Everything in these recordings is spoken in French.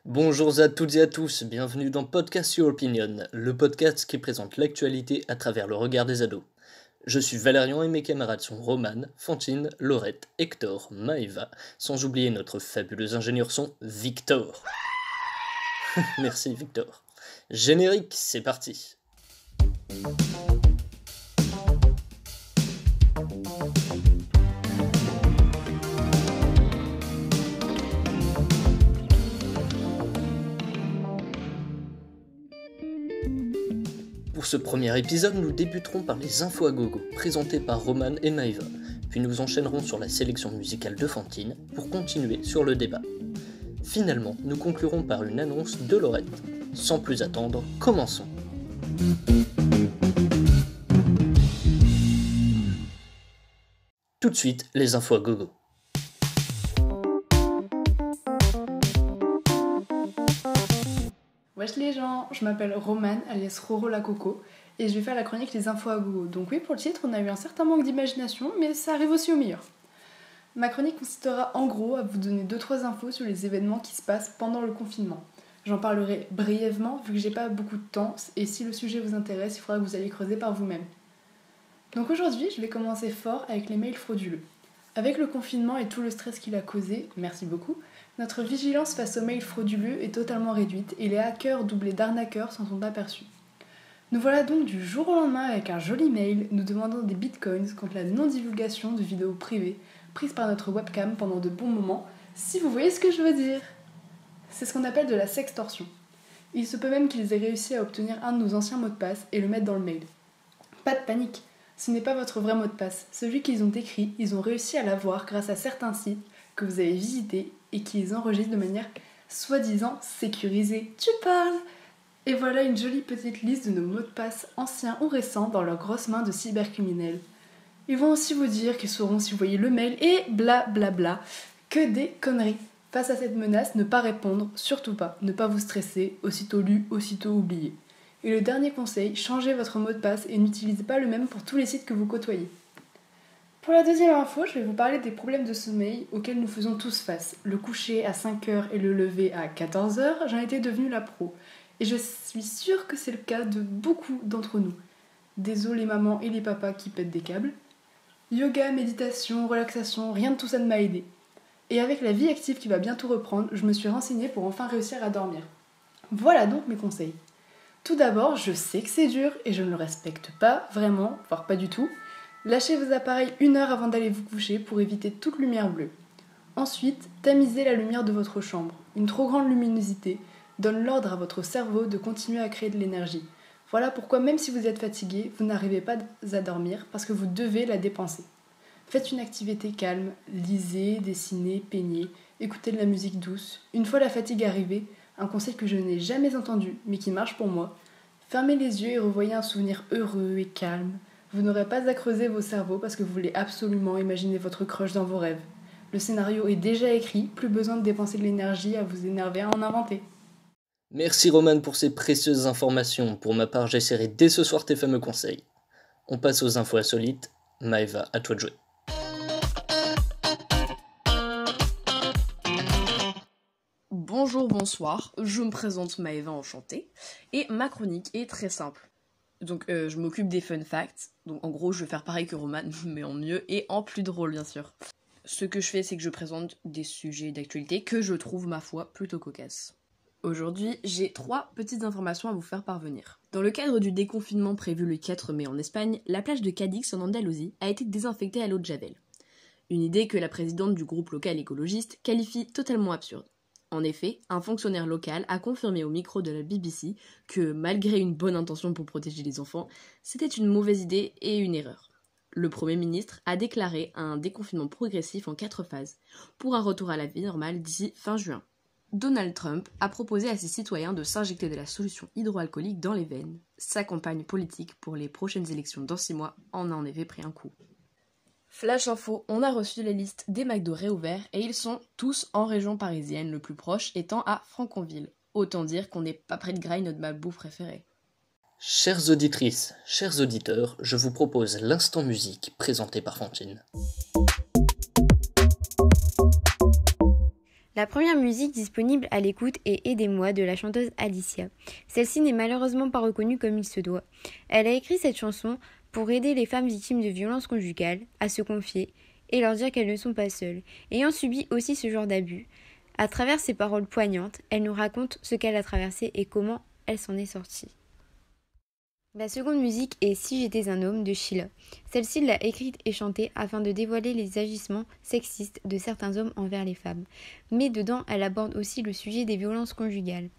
Bonjour à toutes et à tous, bienvenue dans Podcast Your Opinion, le podcast qui présente l'actualité à travers le regard des ados. Je suis Valérian et mes camarades sont Romane, Fantine, Laurette, Hector, Maëva, sans oublier notre fabuleux ingénieur son, Victor. Merci Victor. Générique, c'est parti. Pour ce premier épisode, nous débuterons par les infos à gogo, présentées par Romane et Maëva, puis nous enchaînerons sur la sélection musicale de Fantine pour continuer sur le débat. Finalement, nous conclurons par une annonce de Laurette. Sans plus attendre, commençons. Tout de suite, les infos à gogo. Wesh les gens, je m'appelle Romane alias Roro la Coco et je vais faire la chronique Les infos à gogo. Donc oui, pour le titre, on a eu un certain manque d'imagination, mais ça arrive aussi au meilleur. Ma chronique consistera en gros à vous donner 2-3 infos sur les événements qui se passent pendant le confinement. J'en parlerai brièvement vu que j'ai pas beaucoup de temps et si le sujet vous intéresse, il faudra que vous alliez creuser par vous-même. Donc aujourd'hui, je vais commencer fort avec les mails frauduleux. Avec le confinement et tout le stress qu'il a causé, merci beaucoup, notre vigilance face aux mails frauduleux est totalement réduite et les hackers doublés d'arnaqueurs s'en sont aperçus. Nous voilà donc du jour au lendemain avec un joli mail nous demandant des bitcoins contre la non-divulgation de vidéos privées prises par notre webcam pendant de bons moments, si vous voyez ce que je veux dire. C'est ce qu'on appelle de la sextorsion. Il se peut même qu'ils aient réussi à obtenir un de nos anciens mots de passe et le mettre dans le mail. Pas de panique, ce n'est pas votre vrai mot de passe. Celui qu'ils ont écrit, ils ont réussi à l'avoir grâce à certains sites que vous avez visités et qui les enregistrent de manière soi-disant sécurisée. Tu parles! Et voilà une jolie petite liste de nos mots de passe anciens ou récents dans leurs grosses mains de cybercriminels. Ils vont aussi vous dire qu'ils sauront si vous voyez le mail et blablabla. Que des conneries! Face à cette menace, ne pas répondre, surtout pas. Ne pas vous stresser, aussitôt lu, aussitôt oublié. Et le dernier conseil, changez votre mot de passe et n'utilisez pas le même pour tous les sites que vous côtoyez. Pour la deuxième info, je vais vous parler des problèmes de sommeil auxquels nous faisons tous face. Le coucher à 5h et le lever à 14h, j'en étais devenue la pro. Et je suis sûre que c'est le cas de beaucoup d'entre nous. Désolé les mamans et les papas qui pètent des câbles. Yoga, méditation, relaxation, rien de tout ça ne m'a aidé. Et avec la vie active qui va bientôt reprendre, je me suis renseignée pour enfin réussir à dormir. Voilà donc mes conseils. Tout d'abord, je sais que c'est dur et je ne le respecte pas vraiment, voire pas du tout. Lâchez vos appareils 1 heure avant d'aller vous coucher pour éviter toute lumière bleue. Ensuite, tamisez la lumière de votre chambre. Une trop grande luminosité donne l'ordre à votre cerveau de continuer à créer de l'énergie. Voilà pourquoi même si vous êtes fatigué, vous n'arrivez pas à dormir parce que vous devez la dépenser. Faites une activité calme, lisez, dessinez, peignez, écoutez de la musique douce. Une fois la fatigue arrivée, un conseil que je n'ai jamais entendu mais qui marche pour moi, fermez les yeux et revoyez un souvenir heureux et calme. Vous n'aurez pas à creuser vos cerveaux parce que vous voulez absolument imaginer votre crush dans vos rêves. Le scénario est déjà écrit, plus besoin de dépenser de l'énergie à vous énerver à en inventer. Merci Romane pour ces précieuses informations. Pour ma part, j'essaierai dès ce soir tes fameux conseils. On passe aux infos insolites. Maëva, à toi de jouer. Bonjour, bonsoir, je me présente Maëva enchantée, et ma chronique est très simple. Donc je m'occupe des fun facts, donc en gros je vais faire pareil que Romane, mais en mieux et en plus drôle bien sûr. Ce que je fais c'est que je présente des sujets d'actualité que je trouve ma foi plutôt cocasses. Aujourd'hui j'ai 3 petites informations à vous faire parvenir. Dans le cadre du déconfinement prévu le 4 mai en Espagne, la plage de Cadix en Andalousie a été désinfectée à l'eau de Javel. Une idée que la présidente du groupe local écologiste qualifie totalement absurde. En effet, un fonctionnaire local a confirmé au micro de la BBC que, malgré une bonne intention pour protéger les enfants, c'était une mauvaise idée et une erreur. Le Premier ministre a déclaré un déconfinement progressif en 4 phases, pour un retour à la vie normale d'ici fin juin. Donald Trump a proposé à ses citoyens de s'injecter de la solution hydroalcoolique dans les veines. Sa campagne politique pour les prochaines élections dans 6 mois en a en effet pris un coup. Flash info, on a reçu les listes des McDo réouverts et ils sont tous en région parisienne, le plus proche étant à Franconville. Autant dire qu'on n'est pas près de grailler notre malbouffe préférée. Chères auditrices, chers auditeurs, je vous propose l'instant musique présenté par Fantine. La première musique disponible à l'écoute est Aidez-moi de la chanteuse Alicia. Celle-ci n'est malheureusement pas reconnue comme il se doit. Elle a écrit cette chanson pour aider les femmes victimes de violences conjugales à se confier et leur dire qu'elles ne sont pas seules, ayant subi aussi ce genre d'abus. À travers ses paroles poignantes, elle nous raconte ce qu'elle a traversé et comment elle s'en est sortie. La seconde musique est Si j'étais un homme de Sheila. Celle-ci l'a écrite et chantée afin de dévoiler les agissements sexistes de certains hommes envers les femmes. Mais dedans, elle aborde aussi le sujet des violences conjugales.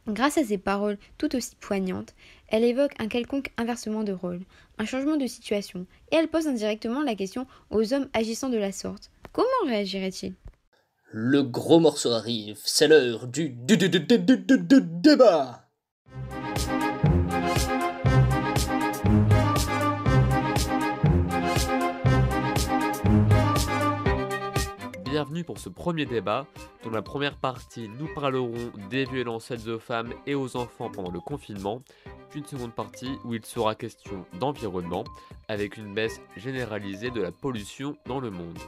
Grâce à ses paroles tout aussi poignantes, elle évoque un quelconque inversement de rôle, un changement de situation, et elle pose indirectement la question aux hommes agissant de la sorte. Comment réagiraient-ils ? Le gros morceau arrive, c'est l'heure du débat. Bienvenue pour ce premier débat. Dans la première partie, nous parlerons des violences faites aux femmes et aux enfants pendant le confinement, puis une seconde partie où il sera question d'environnement, avec une baisse généralisée de la pollution dans le monde.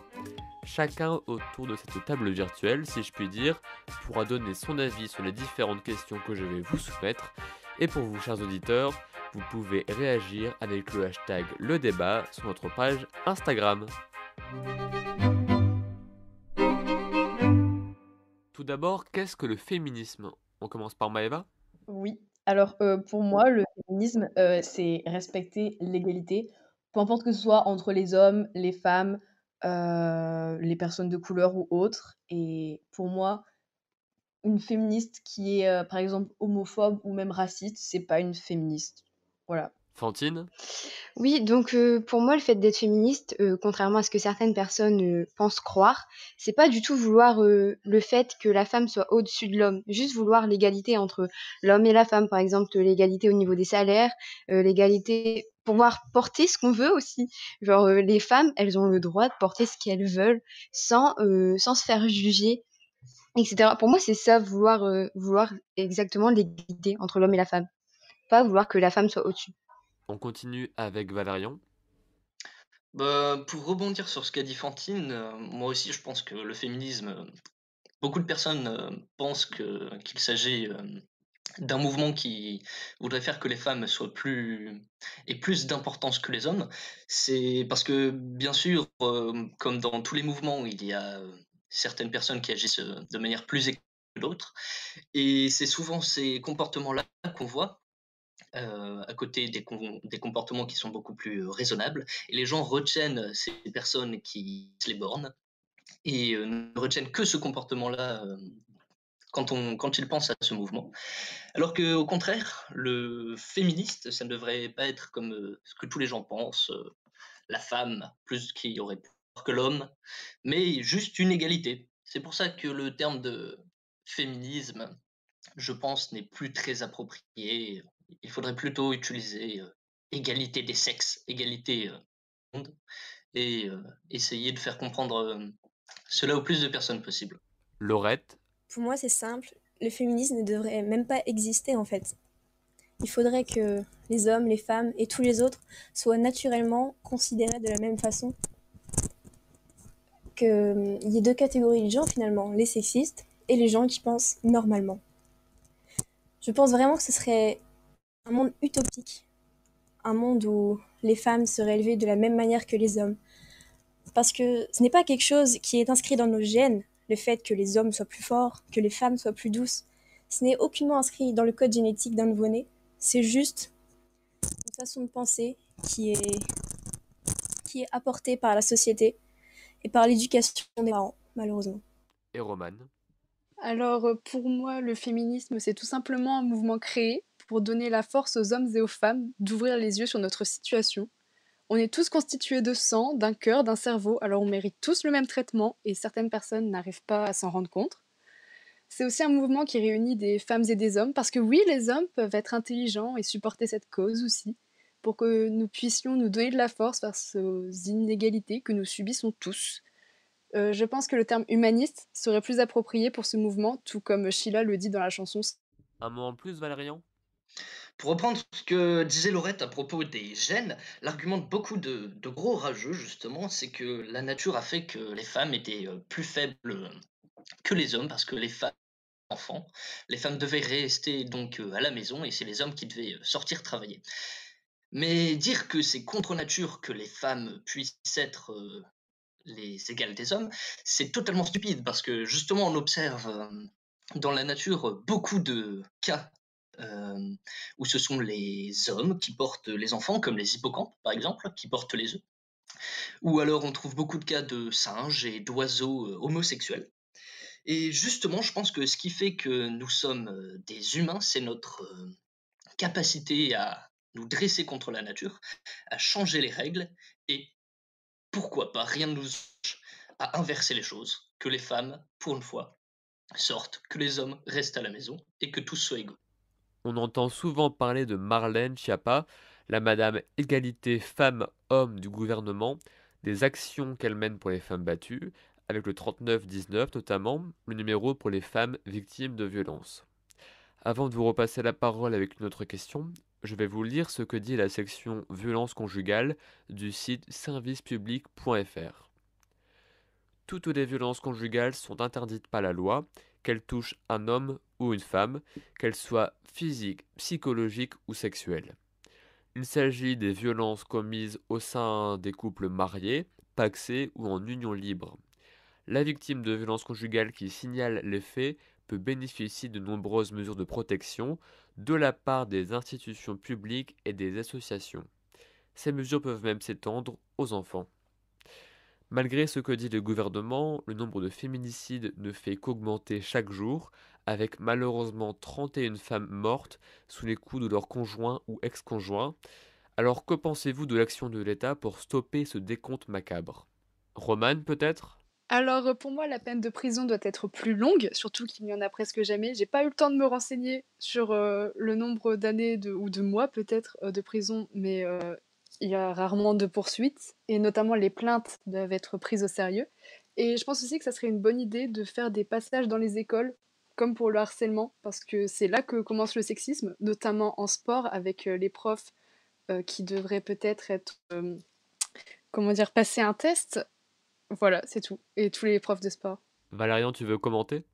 Chacun autour de cette table virtuelle, si je puis dire, pourra donner son avis sur les différentes questions que je vais vous soumettre. Et pour vous, chers auditeurs, vous pouvez réagir avec le hashtag Le Débat sur notre page Instagram. Tout d'abord, qu'est-ce que le féminisme ? On commence par Maëva ? Oui, alors pour moi, le féminisme, c'est respecter l'égalité, peu importe que ce soit entre les hommes, les femmes, les personnes de couleur ou autres. Et pour moi, une féministe qui est, par exemple, homophobe ou même raciste, c'est pas une féministe. Voilà. Fantine ? Oui, donc pour moi, le fait d'être féministe, contrairement à ce que certaines personnes pensent croire, c'est pas du tout vouloir le fait que la femme soit au-dessus de l'homme, juste vouloir l'égalité entre l'homme et la femme, par exemple l'égalité au niveau des salaires, l'égalité pouvoir porter ce qu'on veut aussi. Genre les femmes, elles ont le droit de porter ce qu'elles veulent sans se faire juger, etc. Pour moi, c'est ça, vouloir exactement l'égalité entre l'homme et la femme, pas vouloir que la femme soit au-dessus. On continue avec Valérian. Pour rebondir sur ce qu'a dit Fantine, moi aussi je pense que le féminisme, beaucoup de personnes pensent qu'il s'agit d'un mouvement qui voudrait faire que les femmes soient aient plus d'importance que les hommes. C'est parce que, bien sûr, comme dans tous les mouvements, il y a certaines personnes qui agissent de manière plus égoïste que d'autres. Et c'est souvent ces comportements-là qu'on voit. À côté des comportements qui sont beaucoup plus raisonnables. Et les gens retiennent ces personnes qui se les bornent et ne retiennent que ce comportement-là quand ils pensent à ce mouvement. Alors qu'au contraire, le féministe, ça ne devrait pas être comme ce que tous les gens pensent, la femme plus qui aurait peur que l'homme, mais juste une égalité. C'est pour ça que le terme de féminisme, je pense, n'est plus très approprié. Il faudrait plutôt utiliser égalité des sexes, égalité du monde, et essayer de faire comprendre cela au plus de personnes possible. Laurette. Pour moi, c'est simple. Le féminisme ne devrait même pas exister en fait. Il faudrait que les hommes, les femmes et tous les autres soient naturellement considérés de la même façon. Qu'il y ait deux catégories de gens finalement, les sexistes et les gens qui pensent normalement. Je pense vraiment que ce serait un monde utopique. Un monde où les femmes seraient élevées de la même manière que les hommes. Parce que ce n'est pas quelque chose qui est inscrit dans nos gènes, le fait que les hommes soient plus forts, que les femmes soient plus douces. Ce n'est aucunement inscrit dans le code génétique d'un nouveau-né. C'est juste une façon de penser qui est apportée par la société et par l'éducation des parents, malheureusement. Et Romane. Alors pour moi, le féminisme, c'est tout simplement un mouvement créé pour donner la force aux hommes et aux femmes d'ouvrir les yeux sur notre situation. On est tous constitués de sang, d'un cœur, d'un cerveau, alors on mérite tous le même traitement et certaines personnes n'arrivent pas à s'en rendre compte. C'est aussi un mouvement qui réunit des femmes et des hommes, parce que oui, les hommes peuvent être intelligents et supporter cette cause aussi, pour que nous puissions nous donner de la force face aux inégalités que nous subissons tous. Je pense que le terme humaniste serait plus approprié pour ce mouvement, tout comme Sheila le dit dans la chanson. Un mot en plus, Valérian ? Pour reprendre ce que disait Laurette à propos des gènes, l'argument de beaucoup de gros rageux, justement, c'est que la nature a fait que les femmes étaient plus faibles que les hommes, parce que les femmes enfants, les femmes devaient rester donc à la maison et c'est les hommes qui devaient sortir travailler. Mais dire que c'est contre nature que les femmes puissent être les égales des hommes, c'est totalement stupide parce que justement on observe dans la nature beaucoup de cas où ce sont les hommes qui portent les enfants, comme les hippocampes par exemple, qui portent les œufs. Ou alors on trouve beaucoup de cas de singes et d'oiseaux homosexuels. Et justement, je pense que ce qui fait que nous sommes des humains, c'est notre capacité à nous dresser contre la nature, à changer les règles, et pourquoi pas, rien ne nous empêche à inverser les choses, que les femmes, pour une fois, sortent, que les hommes restent à la maison, et que tous soient égaux. On entend souvent parler de Marlène Schiappa, la madame égalité femmes-hommes du gouvernement, des actions qu'elle mène pour les femmes battues, avec le 3919 notamment, le numéro pour les femmes victimes de violences. Avant de vous repasser la parole avec une autre question, je vais vous lire ce que dit la section violence conjugale du site servicepublic.fr. Toutes les violences conjugales sont interdites par la loi, qu'elles touchent un homme ou une femme, qu'elles soient physiques, psychologiques ou sexuelles. Il s'agit des violences commises au sein des couples mariés, pacsés ou en union libre. La victime de violences conjugales qui signale les faits peut bénéficier de nombreuses mesures de protection de la part des institutions publiques et des associations. Ces mesures peuvent même s'étendre aux enfants. Malgré ce que dit le gouvernement, le nombre de féminicides ne fait qu'augmenter chaque jour, avec malheureusement 31 femmes mortes sous les coups de leur conjoint ou ex-conjoint. Alors que pensez-vous de l'action de l'État pour stopper ce décompte macabre? Romane peut-être? Alors pour moi, la peine de prison doit être plus longue, surtout qu'il n'y en a presque jamais. J'ai pas eu le temps de me renseigner sur le nombre d'années ou de mois peut-être de prison, mais il y a rarement de poursuites, et notamment les plaintes doivent être prises au sérieux. Et je pense aussi que ça serait une bonne idée de faire des passages dans les écoles, comme pour le harcèlement, parce que c'est là que commence le sexisme, notamment en sport, avec les profs qui devraient peut-être être, comment dire, passer un test. Voilà, c'est tout. Et tous les profs de sport. Valérian, tu veux commenter?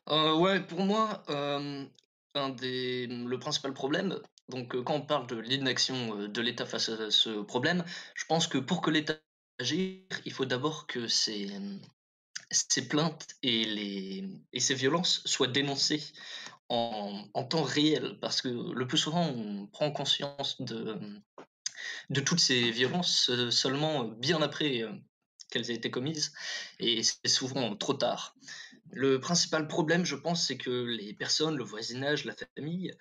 Ouais, pour moi, le principal problème, donc quand on parle de l'inaction de l'État face à ce problème, je pense que pour que l'État agisse, il faut d'abord que ces plaintes et ces violences soient dénoncées en temps réel, parce que le plus souvent, on prend conscience de toutes ces violences seulement bien après qu'elles aient été commises, et c'est souvent trop tard. Le principal problème, je pense, c'est que les personnes, le voisinage, la famille,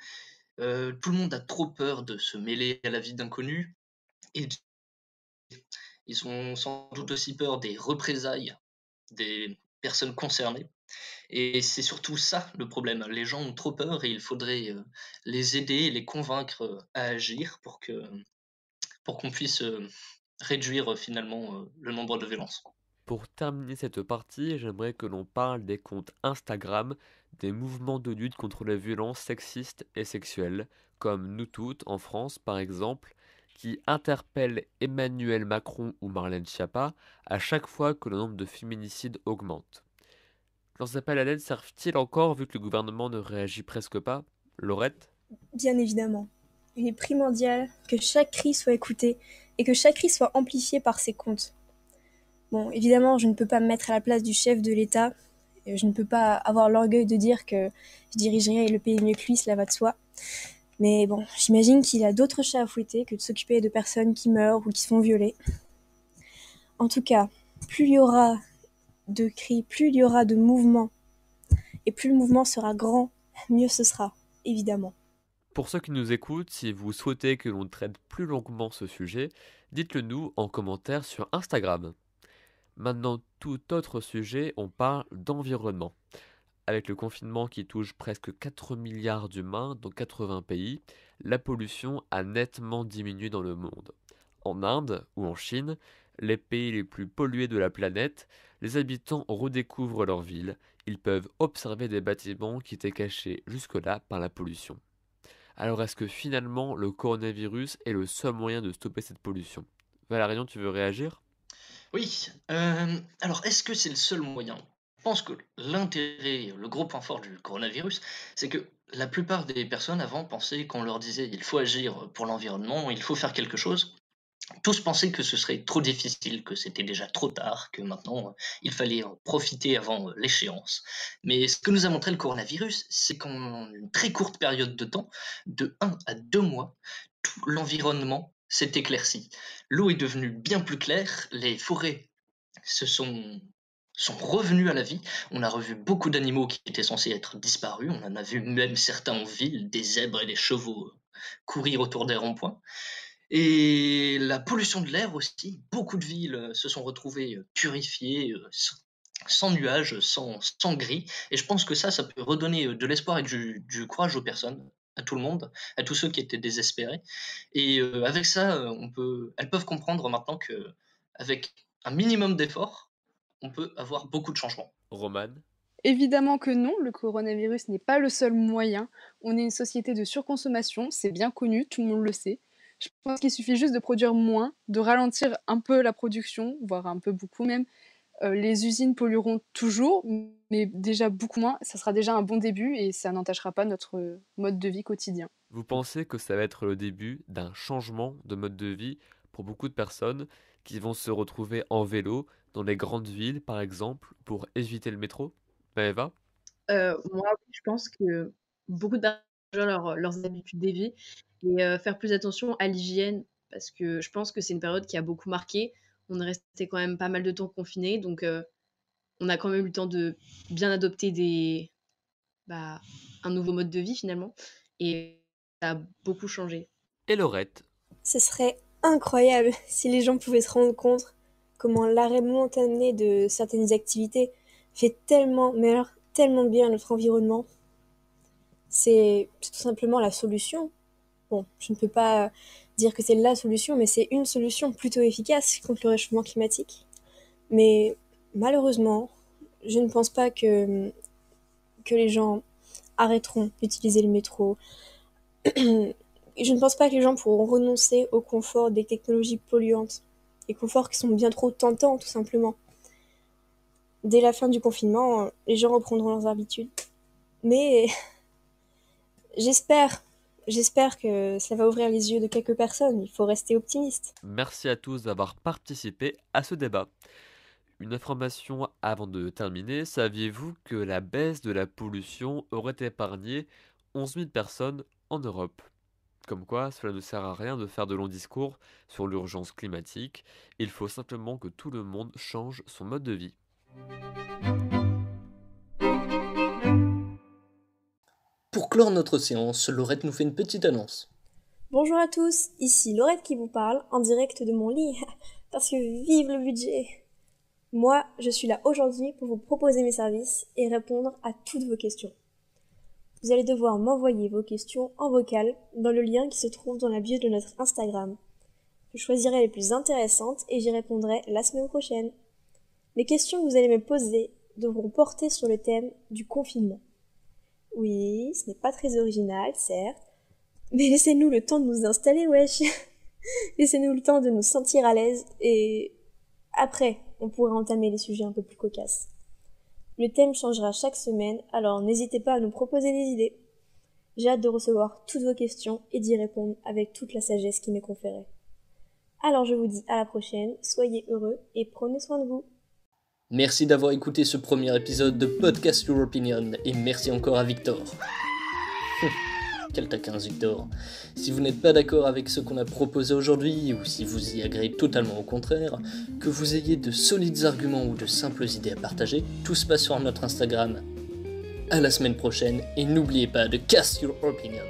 tout le monde a trop peur de se mêler à la vie d'inconnus, et ils ont sans doute aussi peur des représailles des personnes concernées. Et c'est surtout ça le problème. Les gens ont trop peur et il faudrait les aider et les convaincre à agir pour qu'on puisse réduire finalement le nombre de violences. Pour terminer cette partie, j'aimerais que l'on parle des comptes Instagram des mouvements de lutte contre les violences sexistes et sexuelles, comme Nous Toutes en France par exemple, qui interpellent Emmanuel Macron ou Marlène Schiappa à chaque fois que le nombre de féminicides augmente. Leurs appels à l'aide servent-ils encore vu que le gouvernement ne réagit presque pas? Laurette? Bien évidemment. Il est primordial que chaque cri soit écouté et que chaque cri soit amplifié par ses comptes. Bon, évidemment, je ne peux pas me mettre à la place du chef de l'État. Je ne peux pas avoir l'orgueil de dire que je dirigerai le pays mieux que lui, cela va de soi. Mais bon, j'imagine qu'il a d'autres chats à fouetter que de s'occuper de personnes qui meurent ou qui se font violer. En tout cas, plus il y aura de cris, plus il y aura de mouvements, et plus le mouvement sera grand, mieux ce sera, évidemment. Pour ceux qui nous écoutent, si vous souhaitez que l'on traite plus longuement ce sujet, dites-le nous en commentaire sur Instagram. Maintenant, tout autre sujet, on parle d'environnement. Avec le confinement qui touche presque 4 milliards d'humains dans 80 pays, la pollution a nettement diminué dans le monde. En Inde ou en Chine, les pays les plus pollués de la planète, les habitants redécouvrent leur ville. Ils peuvent observer des bâtiments qui étaient cachés jusque-là par la pollution. Alors est-ce que finalement le coronavirus est le seul moyen de stopper cette pollution? Valérian, tu veux réagir? Oui, alors est-ce que c'est le seul moyen? pense que l'intérêt, le gros point fort du coronavirus, c'est que la plupart des personnes avant pensaient qu'on leur disait il faut agir pour l'environnement, il faut faire quelque chose. Tous pensaient que ce serait trop difficile, que c'était déjà trop tard, que maintenant il fallait profiter avant l'échéance. Mais ce que nous a montré le coronavirus, c'est qu'en une très courte période de temps, de 1 à 2 mois, tout l'environnement s'est éclairci. L'eau est devenue bien plus claire, les forêts se sont revenus à la vie. On a revu beaucoup d'animaux qui étaient censés être disparus. On en a vu même certains en ville, des zèbres et des chevaux courir autour des ronds-points. Et la pollution de l'air aussi. Beaucoup de villes se sont retrouvées purifiées, sans nuages, sans gris. Et je pense que ça peut redonner de l'espoir et du courage aux personnes, à tout le monde, à tous ceux qui étaient désespérés. Et avec ça, elles peuvent comprendre maintenant que avec un minimum d'efforts, on peut avoir beaucoup de changements. Roman? Évidemment que non, le coronavirus n'est pas le seul moyen. On est une société de surconsommation, c'est bien connu, tout le monde le sait. Je pense qu'il suffit juste de produire moins, de ralentir un peu la production, voire un peu beaucoup même. Les usines pollueront toujours, mais déjà beaucoup moins. Ça sera déjà un bon début et ça n'entachera pas notre mode de vie quotidien. Vous pensez que ça va être le début d'un changement de mode de vie pour beaucoup de personnes qui vont se retrouver en vélo dans les grandes villes, par exemple, pour éviter le métro? Maëva? Moi, oui, je pense que beaucoup de personnes changent leurs habitudes de vie et faire plus attention à l'hygiène parce que je pense que c'est une période qui a beaucoup marqué. On est resté quand même pas mal de temps confinés, donc on a quand même eu le temps de bien adopter un nouveau mode de vie finalement et ça a beaucoup changé. Et Laurette? Ce serait incroyable si les gens pouvaient se rendre compte comment l'arrêt momentané de certaines activités fait tellement, mais alors tellement bien à notre environnement. C'est tout simplement la solution. Bon, je ne peux pas dire que c'est la solution, mais c'est une solution plutôt efficace contre le réchauffement climatique. Mais malheureusement, je ne pense pas que les gens arrêteront d'utiliser le métro. Je ne pense pas que les gens pourront renoncer au confort des technologies polluantes, des conforts qui sont bien trop tentants, tout simplement. Dès la fin du confinement, les gens reprendront leurs habitudes. Mais j'espère que ça va ouvrir les yeux de quelques personnes. Il faut rester optimiste. Merci à tous d'avoir participé à ce débat. Une information avant de terminer, saviez-vous que la baisse de la pollution aurait épargné 11 000 personnes en Europe? Comme quoi, cela ne sert à rien de faire de longs discours sur l'urgence climatique, il faut simplement que tout le monde change son mode de vie. Pour clore notre séance, Laurette nous fait une petite annonce. Bonjour à tous, ici Laurette qui vous parle, en direct de mon lit, parce que vive le budget! Moi, je suis là aujourd'hui pour vous proposer mes services et répondre à toutes vos questions. Vous allez devoir m'envoyer vos questions en vocal dans le lien qui se trouve dans la bio de notre Instagram. Je choisirai les plus intéressantes et j'y répondrai la semaine prochaine. Les questions que vous allez me poser devront porter sur le thème du confinement. Oui, ce n'est pas très original, certes, mais laissez-nous le temps de nous installer, wesh. Laissez-nous le temps de nous sentir à l'aise et après, on pourra entamer les sujets un peu plus cocasses. Le thème changera chaque semaine, alors n'hésitez pas à nous proposer des idées. J'ai hâte de recevoir toutes vos questions et d'y répondre avec toute la sagesse qui m'est conférée. Alors je vous dis à la prochaine, soyez heureux et prenez soin de vous. Merci d'avoir écouté ce premier épisode de Podcast Your Opinion et merci encore à Victor. Quel taquin, Victor. Si vous n'êtes pas d'accord avec ce qu'on a proposé aujourd'hui, ou si vous y agréez totalement au contraire, que vous ayez de solides arguments ou de simples idées à partager, tout se passe sur notre Instagram. À la semaine prochaine, et n'oubliez pas de cast your opinion.